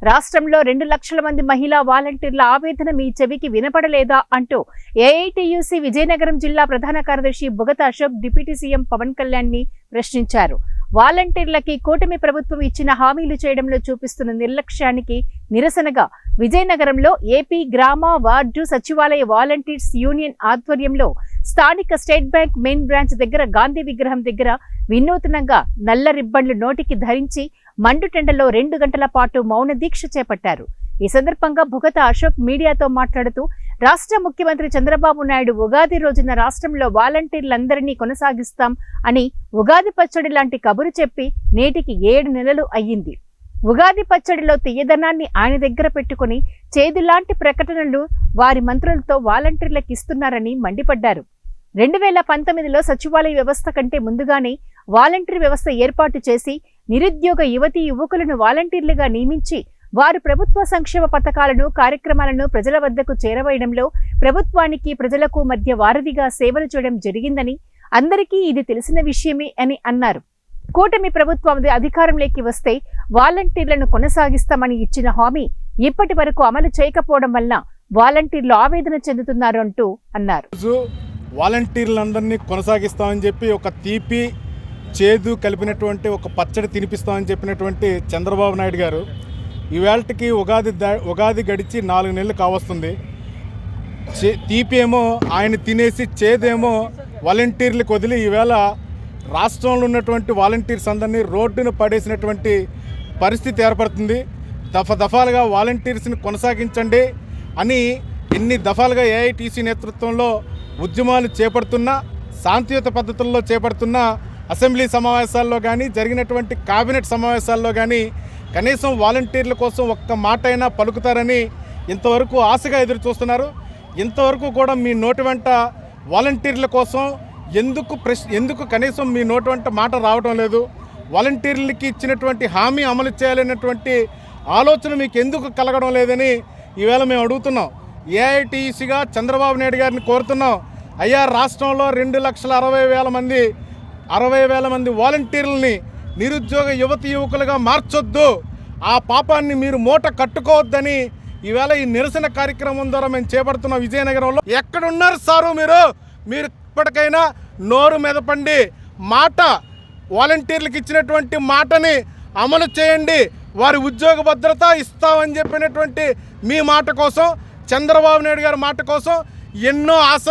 రాష్ట్రంలో 2 లక్షల మంది మహిళా వాలంటీర్ల ఆవేదన మీ చెవికి వినపడలేదా అంటూ ఏఐటీయూసీ విజయనగరం జిల్లా ప్రధాన కార్యదర్శి బుగత అశోక్ డిప్యూటీ సీఎం పవన్ కళ్యాణ్ ని ప్రశ్నించారు. వాలంటీర్లకి కూటమి ప్రభుత్వం ఇచ్చిన హామీలు చేయడంలో చూపిస్తున్న నిర్లక్ష్యానికి నిరసనగా విజయనగరంలో ఏపీ గ్రామ వార్డు సచివాలయ వాలంటీర్స్ యూనియన్ ఆధ్వర్యంలో స్థానిక స్టేట్ బ్యాంక్ మెయిన్ బ్రాంచ్ దగ్గర గాంధీ విగ్రహం దగ్గర వినూత్నంగా నల్ల రిబ్బన్లు నోటికి ధరించి మండుటెండలో 2 గంటల పాటు మౌన దీక్ష చేపట్టారు. ఈ సందర్భంగా బుగత అశోక్ మీడియాతో మాట్లాడుతూ రాష్ట్ర ముఖ్యమంత్రి చంద్రబాబు నాయుడు ఉగాది రోజున రాష్ట్రంలో వాలంటీర్లందరినీ కొనసాగిస్తాం అని ఉగాది పచ్చడి లాంటి కబురు చెప్పి నేటికి 7 నెలలు అయ్యింది. ఉగాది పచ్చడిలో తీయదనాన్ని ఆయన దగ్గర పెట్టుకుని చేదులాంటి ప్రకటనలు వారి మంత్రులతో వాలంటీర్లకు ఇస్తున్నారని మండిపడ్డారు. 2019లో సచివాలయ వ్యవస్థ కంటే ముందుగానే వాలంటీర్ వ్యవస్థ ఏర్పాటు చేసి నిరుద్యోగ యువతీ యువకులను వాలంటీర్లుగా నియమించి వారు ప్రభుత్వ సంక్షేమ పథకాలను కార్యక్రమాలను ప్రజల వద్దకు చేరవేయడంలో ప్రభుత్వానికి ప్రజలకు మధ్య వారధిగా సేవలు చేయడం జరిగిందని అందరికీ ఇది తెలిసిన విషయమే అని అన్నారు. కూటమి ప్రభుత్వం అధికారంలోకి వస్తే వాలంటీర్లను కొనసాగిస్తామని ఇచ్చిన హామీ ఇప్పటి వరకు అమలు చేయకపోవడం వల్ల వాలంటీర్లు ఆవేదన చెందుతున్నారు అంటూ అన్నారు. వాలంటీర్లందరినీ కొనసాగిస్తామని చెప్పి ఒక తీపి చేదు కలిపినటువంటి ఒక పచ్చడి తినిపిస్తామని చెప్పినటువంటి చంద్రబాబు నాయుడు గారు ఈవేళకి ఉగాది గడిచి 4 నెలలు కావస్తుంది. తీపి ఏమో ఆయన తినేసి చేదేమో వాలంటీర్లకు వదిలి ఈవేళ రాష్ట్రంలో ఉన్నటువంటి వాలంటీర్స్ అందరినీ రోడ్డును పడేసినటువంటి పరిస్థితి ఏర్పడుతుంది. దఫాలుగా వాలంటీర్స్ని కొనసాగించండి అని ఎన్ని దఫాలుగా ఏఐటీసీ నేతృత్వంలో ఉద్యమాలు చేపడుతున్నా, శాంతియుత పద్ధతుల్లో చేపడుతున్న అసెంబ్లీ సమావేశాల్లో కానీ జరిగినటువంటి కేబినెట్ సమావేశాల్లో కానీ కనీసం వాలంటీర్ల కోసం ఒక్క మాట అయినా పలుకుతారని ఇంతవరకు ఆశగా ఎదురు చూస్తున్నారు. ఇంతవరకు కూడా మీ నోటి వెంట వాలంటీర్ల కోసం ఎందుకు కనీసం మీ నోటి వెంట మాట రావడం లేదు? వాలంటీర్లకి ఇచ్చినటువంటి హామీ అమలు చేయాలనేటువంటి ఆలోచన మీకు ఎందుకు కలగడం లేదని ఈవేళ మేము అడుగుతున్నాం. ఏఐటీసీగా చంద్రబాబు నాయుడు గారిని కోరుతున్నాం. అయ్యా, రాష్ట్రంలో 2,60,000 మంది వాలంటీర్లని నిరుద్యోగ యువతి యువకులుగా మార్చొద్దు. ఆ పాపాన్ని మీరు మూట కట్టుకోవద్దని ఈవేళ ఈ నిరసన కార్యక్రమం ద్వారా మేము చేపడుతున్న విజయనగరంలో. ఎక్కడున్నారు సారు మీరు ఇప్పటికైనా నోరు మెదపండి. వాలంటీర్లకు ఇచ్చినటువంటి మాటని అమలు చేయండి. వారి ఉద్యోగ భద్రత ఇస్తామని చెప్పినటువంటి మీ మాట కోసం, చంద్రబాబు నాయుడు గారి మాట కోసం ఎన్నో ఆశలు